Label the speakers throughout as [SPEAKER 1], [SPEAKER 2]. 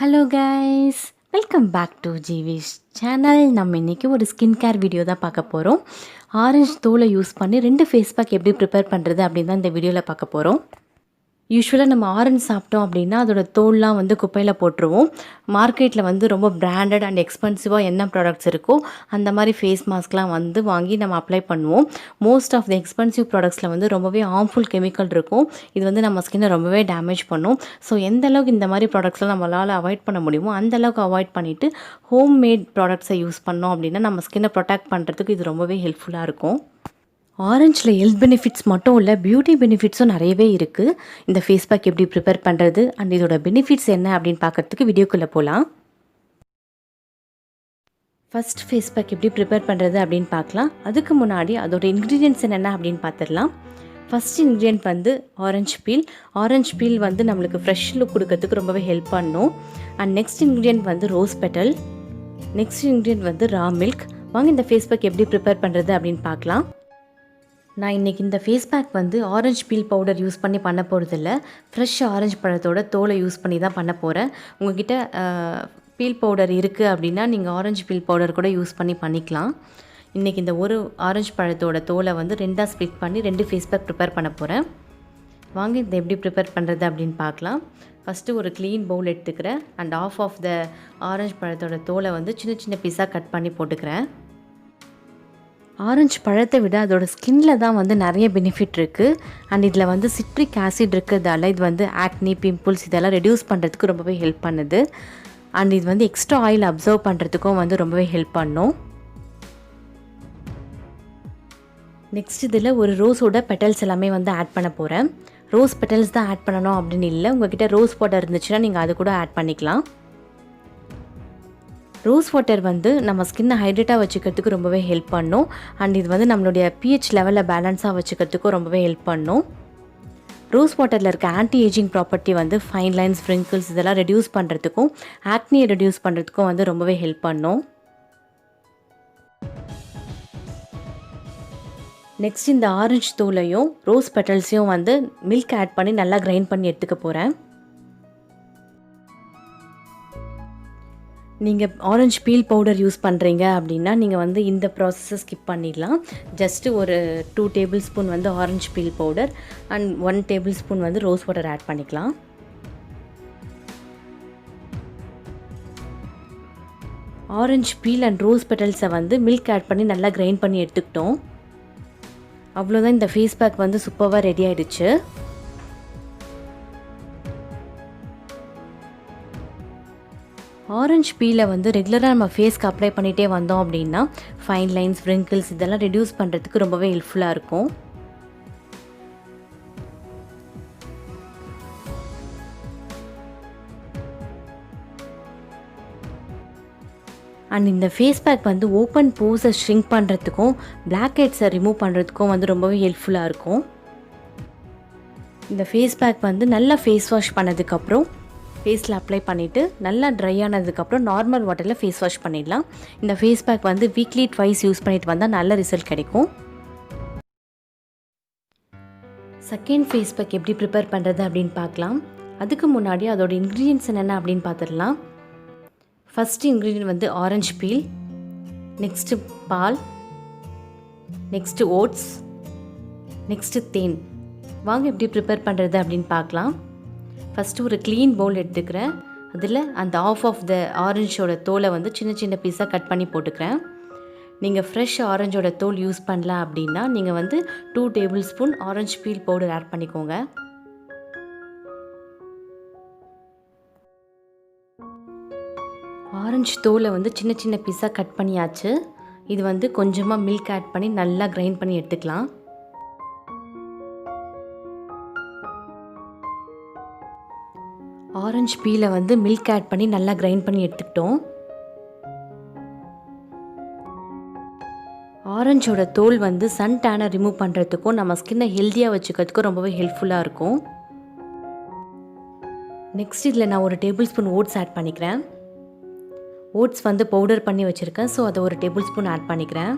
[SPEAKER 1] Hello guys, welcome back to ஜிவிஷ் channel. நம்ம இன்றைக்கி ஒரு ஸ்கின் கேர் வீடியோ தான் பார்க்க போகிறோம். ஆரஞ்சு தோலை யூஸ் பண்ணி 2 ஃபேஸ் பேக் எப்படி ப்ரிப்பேர் பண்ணுறது அப்படின்னு தான் இந்த வீடியோவில் பார்க்க போகிறோம். யூஸ்வலாக நம்ம ஆரஞ்சு சாப்பிட்டோம் அப்படின்னா அதோட தோல்லாம் வந்து குப்பையில் போட்டுருவோம். மார்க்கெட்டில் வந்து ரொம்ப பிராண்டட் அண்ட் எக்ஸ்பென்சிவாக என்ன ப்ராடக்ட்ஸ் இருக்கோ அந்த மாதிரி ஃபேஸ் மாஸ்க்லாம் வந்து வாங்கி நம்ம அப்ளை பண்ணுவோம். மோஸ்ட் ஆஃப் த எக்ஸ்பென்சிவ் ப்ராடக்ட்ஸில் வந்து ரொம்பவே ஹார்ம்ஃபுல் கெமிக்கல் இருக்கும். இது வந்து நம்ம ஸ்கின்னை ரொம்பவே டேமேஜ் பண்ணும். ஸோ எந்த அளவுக்கு இந்த மாதிரி ப்ராடக்ட்ஸ்லாம் நம்மளால் அவாய்ட் பண்ண முடியுமோ அந்த அளவுக்கு அவாய்ட் பண்ணிவிட்டு ஹோம் மேட் ப்ராடக்ட்ஸை யூஸ் பண்ணோம் அப்படின்னா நம்ம ஸ்கின்னை ப்ரொடெக்ட் பண்ணுறதுக்கு இது ரொம்பவே ஹெல்ப்ஃபுல்லாக இருக்கும். ஆரஞ்சில் ஹெல்த் பெனிஃபிட்ஸ் மட்டும் இல்லை, பியூட்டி பெனிஃபிட்ஸும் நிறையவே இருக்குது. இந்த ஃபேஸ் பேக் எப்படி ப்ரிப்பேர் பண்ணுறது அண்ட் இதோட பெனிஃபிட்ஸ் என்ன அப்படின்னு பார்க்குறதுக்கு வீடியோக்குள்ளே போகலாம். ஃபஸ்ட் ஃபேஸ் பேக் எப்படி ப்ரிப்பேர் பண்ணுறது அப்படின்னு பார்க்கலாம். அதுக்கு முன்னாடி அதோட இன்க்ரீடியன்ட்ஸ் என்னென்ன அப்படின்னு பார்த்துடலாம். ஃபஸ்ட் இன்க்ரீடியன்ட் வந்து ஆரஞ்சு பீல். ஆரஞ்சு பீல் வந்து நம்மளுக்கு ஃப்ரெஷ் லுக் கொடுக்கறதுக்கு ரொம்பவே ஹெல்ப் பண்ணும். அண்ட் நெக்ஸ்ட் இன்க்ரீடியன்ட் வந்து ரோஸ் பெட்டல். நெக்ஸ்ட் இன்க்ரீடியன்ட் வந்து ரா மில்க். வாங்க இந்த ஃபேஸ் பேக் எப்படி ப்ரிப்பேர் பண்ணுறது அப்படின்னு பார்க்கலாம். நான் இன்றைக்கி இந்த ஃபேஸ் பேக் வந்து ஆரஞ்சு பீல் பவுடர் யூஸ் பண்ணி பண்ண போகிறதில்ல. ஃப்ரெஷ் ஆரஞ்சு பழத்தோட தோலை யூஸ் பண்ணி தான் பண்ண போகிறேன். உங்கள்கிட்ட பீல் பவுடர் இருக்குது அப்படின்னா நீங்கள் ஆரஞ்சு பீல் பவுடர் கூட யூஸ் பண்ணி பண்ணிக்கலாம். இன்றைக்கி இந்த ஒரு ஆரஞ்சு பழத்தோட தோலை வந்து 2ஆக ஸ்ப்ளிட் பண்ணி 2 ஃபேஸ் பேக் ப்ரிப்பேர் பண்ண போகிறேன். வாங்க இதை எப்படி ப்ரிப்பேர் பண்ணுறது அப்படின்னு பார்க்கலாம். ஃபஸ்ட்டு ஒரு க்ளீன் பவுல் எடுத்துக்கிறேன் அண்ட் ஆஃப் த ஆரஞ்சு பழத்தோட தோலை வந்து சின்ன சின்ன பீஸாக கட் பண்ணி போட்டுக்கிறேன். ஆரஞ்சு பழத்தை விட அதோட ஸ்கின்ல தான் வந்து நிறைய பெனிஃபிட் இருக்குது. அண்ட் இதில் வந்து சிட்ரிக் ஆசிட் இருக்கிறதால இது வந்து ஆக்னி, பிம்பிள்ஸ் இதெல்லாம் ரெடியூஸ் பண்ணுறதுக்கு ரொம்பவே ஹெல்ப் பண்ணுது. அண்ட் இது வந்து எக்ஸ்ட்ரா ஆயில் அப்சர்வ் பண்ணுறதுக்கும் வந்து ரொம்பவே ஹெல்ப் பண்ணும். நெக்ஸ்ட் இதில் ஒரு ரோஸோட பெட்டல்ஸ் எல்லாமே வந்து ஆட் பண்ண போகிறேன். ரோஸ் பெட்டல்ஸ் தான் ஆட் பண்ணணும் அப்படின்னு இல்லை, உங்கள்கிட்ட ரோஸ் வாட்டர் இருந்துச்சுன்னா நீங்கள் அது கூட ஆட் பண்ணிக்கலாம். ரோஸ் வாட்டர் வந்து நம்ம ஸ்கின்னை ஹைட்ரேட்டாக வச்சுக்கிறதுக்கு ரொம்பவே ஹெல்ப் பண்ணும். அண்ட் இது வந்து நம்மளுடைய pH லெவலில் பேலன்ஸாக வச்சுக்கிறதுக்கும் ரொம்பவே ஹெல்ப் பண்ணும். ரோஸ் வாட்டரில் இருக்க ஆன்டி ஏஜிங் ப்ராப்பர்ட்டி வந்து ஃபைன் லைன்ஸ், ஃப்ரிங்கிள்ஸ் இதெல்லாம் ரெடியூஸ் பண்ணுறதுக்கும் ஆக்னியை ரெடியூஸ் பண்ணுறதுக்கும் வந்து ரொம்பவே ஹெல்ப் பண்ணும். நெக்ஸ்ட் இந்த ஆரஞ்சு தூளையும் ரோஸ் பெட்டல்ஸையும் வந்து மில்க் ஆட் பண்ணி நல்லா கிரைண்ட் பண்ணி எடுத்துக்க போகிறேன். நீங்கள் ஆரஞ்சு பீல் பவுடர் யூஸ் பண்ணுறீங்க அப்படின்னா நீங்கள் வந்து இந்த ப்ராசஸை ஸ்கிப் பண்ணிடலாம். ஜஸ்ட்டு ஒரு 2 டேபிள் ஸ்பூன் வந்து orange peel powder and 1 table spoon வந்து ரோஸ் வாட்டர் ஆட் பண்ணிக்கலாம். ஆரஞ்சு பீல் அண்ட் ரோஸ் பெட்டல்ஸை வந்து மில்க் ஆட் பண்ணி நல்லா கிரைண்ட் பண்ணி எடுத்துக்கிட்டோம். அவ்வளோதான், இந்த ஃபேஸ் பேக் வந்து சூப்பராக ரெடி ஆகிடுச்சு. ஆரஞ்சு பீலை வந்து ரெகுலராக நம்ம ஃபேஸ்க்கு அப்ளை பண்ணிகிட்டே வந்தோம் அப்படின்னா ஃபைன் லைன்ஸ், ஃப்ரிங்கிள்ஸ் இதெல்லாம் ரெடியூஸ் பண்ணுறதுக்கு ரொம்பவே ஹெல்ப்ஃபுல்லாக இருக்கும். அண்ட் இந்த ஃபேஸ் பேக் வந்து ஓப்பன் போஸை ஷ்ரிங்க் பண்ணுறதுக்கும் பிளாக் ஹெட்ஸை ரிமூவ் பண்ணுறதுக்கும் வந்து ரொம்பவே ஹெல்ப்ஃபுல்லாக இருக்கும். இந்த ஃபேஸ் பேக் வந்து நல்லா ஃபேஸ் வாஷ் பண்ணதுக்கப்புறம் ஃபேஸில் அப்ளை பண்ணிவிட்டு நல்லா ட்ரை ஆனதுக்கப்புறம் நார்மல் வாட்டரில் ஃபேஸ் வாஷ் பண்ணிடலாம். இந்த ஃபேஸ் பேக் வந்து வீக்லி ட்வைஸ் யூஸ் பண்ணிட்டு வந்தால் நல்ல ரிசல்ட் கிடைக்கும். செகண்ட் ஃபேஸ் பேக் எப்படி ப்ரிப்பேர் பண்ணுறது அப்படின்னு பார்க்கலாம். அதுக்கு முன்னாடி அதோட இன்க்ரீடியன்ட்ஸ் என்னென்ன அப்படின்னு பார்த்துடலாம். ஃபஸ்ட்டு இன்க்ரீடியன்ட் வந்து ஆரஞ்சு பீல், நெக்ஸ்ட்டு பால், நெக்ஸ்ட்டு ஓட்ஸ், நெக்ஸ்ட்டு தேன். வாங்க எப்படி ப்ரிப்பேர் பண்ணுறது அப்படின்னு பார்க்கலாம். ஃபஸ்ட்டு ஒரு க்ளீன் பவுல் எடுத்துக்கிறேன். அதில் அந்த ஆஃப் த ஆரஞ்சோட தோலை வந்து சின்ன சின்ன பீஸாக கட் பண்ணி போட்டுக்கிறேன். நீங்கள் ஃப்ரெஷ் ஆரஞ்சோட தோல் யூஸ் பண்ணலாம் அப்படின்னா நீங்கள் வந்து 2 tablespoon orange peel powder add பண்ணிக்கோங்க. ஆரஞ்சு தோலை வந்து சின்ன சின்ன பீஸாக கட் பண்ணியாச்சு. இது வந்து கொஞ்சமாக மில்க் ஆட் பண்ணி நல்லா கிரைண்ட் பண்ணி எடுத்துக்கலாம். ஆரஞ்சு பீலை வந்து மில்க் ஆட் பண்ணி நல்லா கிரைண்ட் பண்ணி எடுத்துக்கிட்டோம். ஆரஞ்சோட தோல் வந்து சன் டேனை ரிமூவ் பண்ணுறதுக்கும் நம்ம ஸ்கின்னை ஹெல்த்தியாக வச்சுக்கிறதுக்கும் ரொம்பவே ஹெல்ப்ஃபுல்லாக இருக்கும். நெக்ஸ்ட் இதில் நான் ஒரு டேபிள் ஸ்பூன் ஓட்ஸ் ஆட் பண்ணிக்கிறேன். ஓட்ஸ் வந்து பவுடர் பண்ணி வச்சுருக்கேன், ஸோ அதை ஒரு டேபிள் ஸ்பூன் ஆட் பண்ணிக்கிறேன்.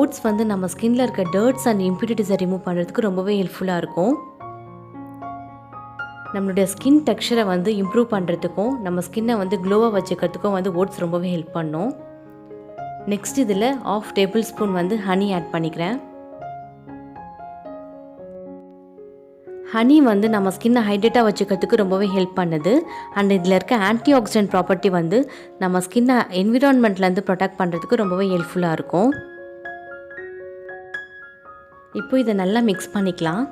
[SPEAKER 1] ஓட்ஸ் வந்து நம்ம ஸ்கின்ல இருக்க டர்ட்ஸ் அண்ட் இம்பியூரிட்டிஸை ரிமூவ் பண்ணுறதுக்கு ரொம்பவே ஹெல்ப்ஃபுல்லாக இருக்கும். நம்மளுடைய ஸ்கின் டெக்ஸ்சரை வந்து இம்ப்ரூவ் பண்ணுறதுக்கும் நம்ம ஸ்கின்னை வந்து க்ளோவாக வச்சுக்கிறதுக்கும் வந்து ஓட்ஸ் ரொம்பவே ஹெல்ப் பண்ணும். நெக்ஸ்ட் இதில் 1/2 டேபிள் ஸ்பூன் வந்து ஹனி ஆட் பண்ணிக்கிறேன். ஹனி வந்து நம்ம ஸ்கின்னை ஹைட்ரேட்டாக வச்சுக்கிறதுக்கு ரொம்பவே ஹெல்ப் பண்ணுது. அண்ட் இதில் இருக்க ஆன்டி ஆக்சிடென்ட் ப்ராப்பர்ட்டி வந்து நம்ம ஸ்கின்னை என்விரான்மெண்ட்லேருந்து ப்ரொடெக்ட் பண்ணுறதுக்கு ரொம்பவே ஹெல்ப்ஃபுல்லாக இருக்கும். இப்போ இதை நல்லா மிக்ஸ் பண்ணிக்கலாம்.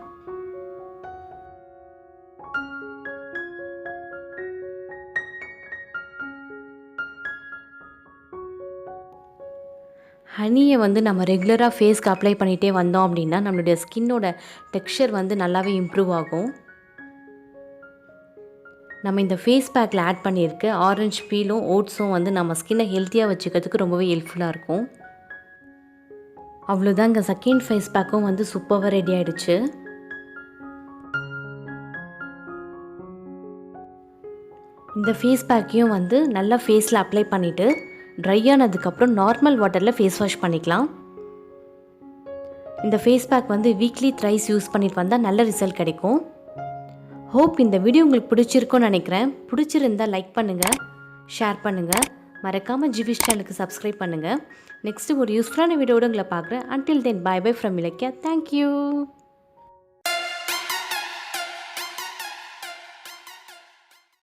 [SPEAKER 1] ஹனியை வந்து நம்ம ரெகுலராக ஃபேஸ்க்கு அப்ளை பண்ணிகிட்டே வந்தோம் அப்படின்னா நம்மளுடைய ஸ்கின்னோட டெக்ஸ்சர் வந்து நல்லாவே இம்ப்ரூவ் ஆகும். நம்ம இந்த ஃபேஸ் பேக்கில் ஆட் பண்ணியிருக்க ஆரஞ்சு பீலும் ஓட்ஸும் வந்து நம்ம ஸ்கின்னை ஹெல்த்தியாக வச்சுக்கிறதுக்கு ரொம்பவே ஹெல்ப்ஃபுல்லாக இருக்கும். அவ்வளோதாங்க, செகண்ட் ஃபேஸ் பேக்கும் வந்து சூப்பராக ரெடி ஆகிடுச்சு. இந்த ஃபேஸ் பேக்கையும் வந்து நல்லா ஃபேஸில் அப்ளை பண்ணிவிட்டு ட்ரை ஆனதுக்கப்புறம் நார்மல் வாட்டரில் ஃபேஸ் வாஷ் பண்ணிக்கலாம். இந்த ஃபேஸ் பேக் வந்து வீக்லி த்ரைஸ் யூஸ் பண்ணிட்டு வந்தால் நல்ல ரிசல்ட் கிடைக்கும். ஹோப் இந்த வீடியோ உங்களுக்கு பிடிச்சிருக்கும்னு நினைக்கிறேன். பிடிச்சிருந்தால் லைக் பண்ணுங்கள், ஷேர் பண்ணுங்கள், மறக்காமல் ஜிவிஷ் சேனலுக்கு சப்ஸ்கிரைப் பண்ணுங்கள். நெக்ஸ்ட்டு ஒரு யூஸ்ஃபுல்லான வீடியோட உங்களை பார்க்குறேன். Until then bye bye from Ilakkiya. Thank you.